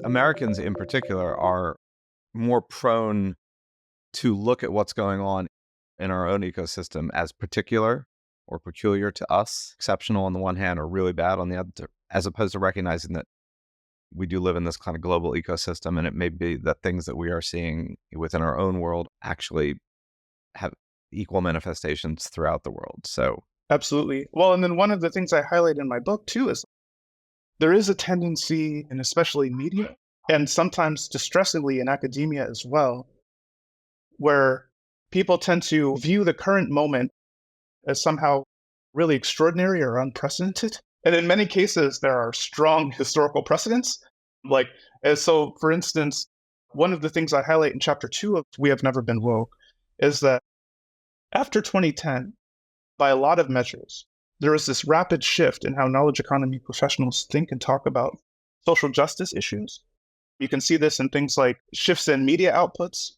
Americans in particular are more prone to look at what's going on in our own ecosystem as particular or peculiar to us, exceptional on the one hand or really bad on the other, as opposed to recognizing that we do live in this kind of global ecosystem, and it may be that things that we are seeing within our own world actually have equal manifestations throughout the world. So Absolutely. Well, and then one of the things I highlight in my book too is there is a tendency, and especially media, and sometimes distressingly in academia as well, where people tend to view the current moment as somehow really extraordinary or unprecedented. And in many cases, there are strong historical precedents. Like, so for instance, one of the things I highlight in chapter 2 of We Have Never Been Woke is that after 2010, by a lot of measures, there was this rapid shift in how knowledge economy professionals think and talk about social justice issues. You can see this in things like shifts in media outputs,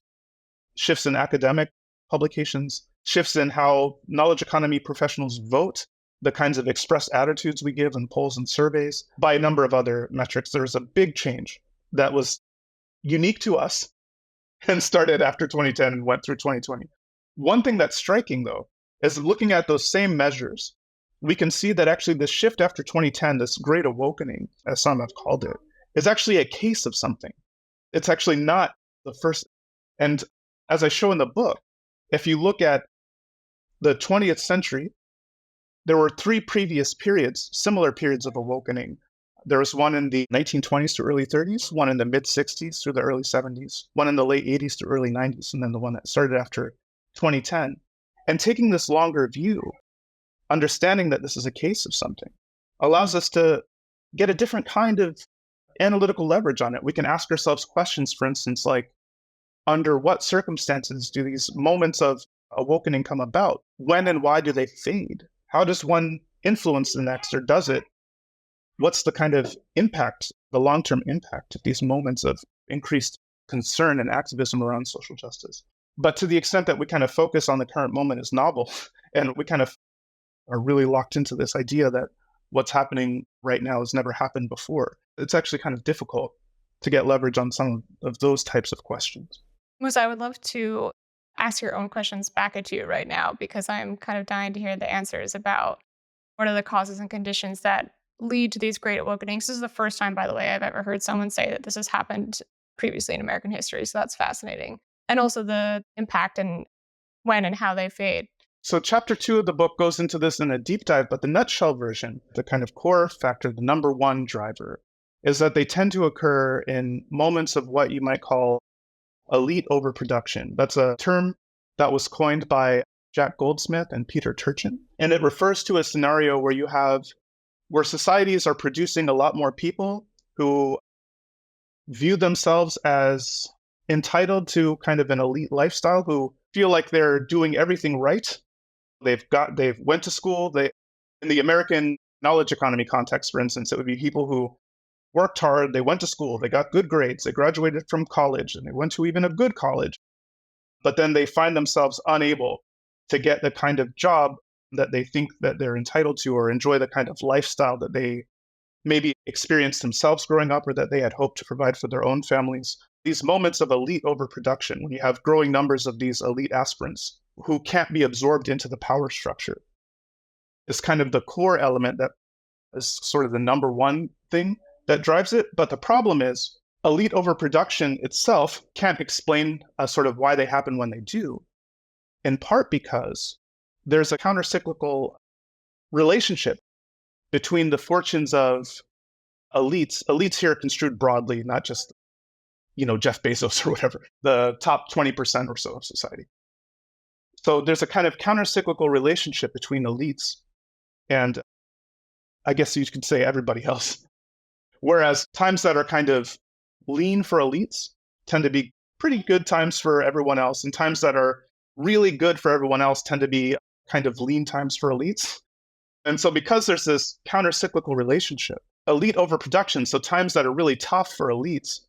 shifts in academic publications, shifts in how knowledge economy professionals vote, the kinds of expressed attitudes we give in polls and surveys, by a number of other metrics. There was a big change that was unique to us and started after 2010 and went through 2020. One thing that's striking, though, is looking at those same measures, we can see that actually the shift after 2010, this Great Awokening, as some have called it, is actually a case of something. It's actually not the first. And as I show in the book, if you look at the 20th century, there were 3 previous periods, similar periods of awakening. There was one in the 1920s to early 30s, one in the mid-60s through the early 70s, one in the late 80s to early 90s, and then the one that started after 2010. And taking this longer view, understanding that this is a case of something, allows us to get a different kind of analytical leverage on it. We can ask ourselves questions, for instance, like, under what circumstances do these moments of awakening come about? When and why do they fade? How does one influence the next, or does it? What's the kind of impact, the long-term impact of these moments of increased concern and activism around social justice? But to the extent that we kind of focus on the current moment as novel, and we kind of are really locked into this idea that what's happening right now has never happened before, it's actually kind of difficult to get leverage on some of those types of questions. Musa, I would love to ask your own questions back at you right now, because I'm kind of dying to hear the answers about what are the causes and conditions that lead to these great awakenings. This is the first time, by the way, I've ever heard someone say that this has happened previously in American history. So that's fascinating. And also the impact and when and how they fade. So chapter 2 of the book goes into this in a deep dive, but the nutshell version, the kind of core factor, the number one driver, is that they tend to occur in moments of what you might call elite overproduction. That's a term that was coined by Jack Goldsmith and Peter Turchin. And it refers to a scenario where societies are producing a lot more people who view themselves as entitled to kind of an elite lifestyle, who feel like they're doing everything right. They've went to school. In the American knowledge economy context, for instance, it would be people who worked hard, they went to school, they got good grades, they graduated from college, and they went to even a good college. But then they find themselves unable to get the kind of job that they think that they're entitled to, or enjoy the kind of lifestyle that they maybe experienced themselves growing up, or that they had hoped to provide for their own families. These moments of elite overproduction, when you have growing numbers of these elite aspirants who can't be absorbed into the power structure, is kind of the core element that is sort of the number one thing that drives it. But the problem is elite overproduction itself can't explain sort of why they happen when they do, in part because there's a countercyclical relationship between the fortunes of elites here construed broadly, not just, Jeff Bezos or whatever, the top 20% or so of society. So there's a kind of countercyclical relationship between elites and, I guess you could say, everybody else. Whereas times that are kind of lean for elites tend to be pretty good times for everyone else, and times that are really good for everyone else tend to be kind of lean times for elites. And so because there's this countercyclical relationship, elite overproduction, so times that are really tough for elites,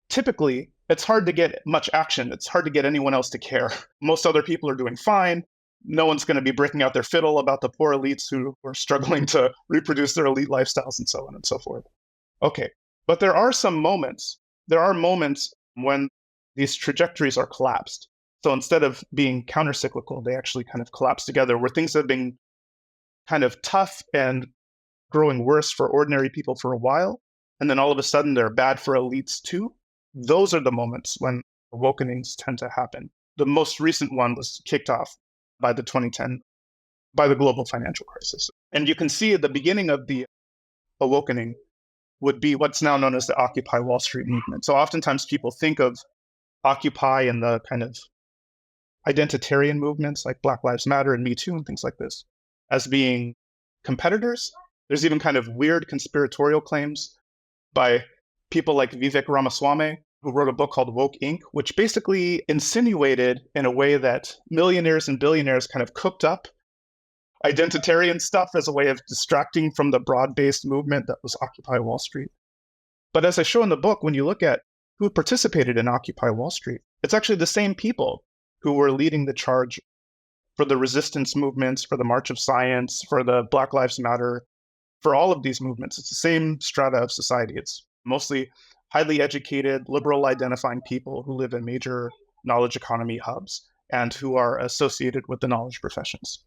typically it's hard to get much action. It's hard to get anyone else to care. Most other people are doing fine. No one's going to be breaking out their fiddle about the poor elites who are struggling to reproduce their elite lifestyles and so on and so forth. Okay, But there are moments when these trajectories are collapsed. So instead of being countercyclical, they actually kind of collapse together where things have been kind of tough and growing worse for ordinary people for a while. And then all of a sudden they're bad for elites too. Those are the moments when awakenings tend to happen. The most recent one was kicked off by the 2010, by the global financial crisis. And you can see at the beginning of the awakening would be what's now known as the Occupy Wall Street movement. So oftentimes people think of Occupy and the kind of identitarian movements like Black Lives Matter and Me Too and things like this as being competitors. There's even kind of weird conspiratorial claims by people like Vivek Ramaswamy, who wrote a book called Woke Inc., which basically insinuated in a way that millionaires and billionaires kind of cooked up identitarian stuff as a way of distracting from the broad-based movement that was Occupy Wall Street. But as I show in the book, when you look at who participated in Occupy Wall Street, it's actually the same people who were leading the charge for the resistance movements, for the March of Science, for the Black Lives Matter, for all of these movements. It's the same strata of society. It's mostly highly educated, liberal identifying people who live in major knowledge economy hubs and who are associated with the knowledge professions.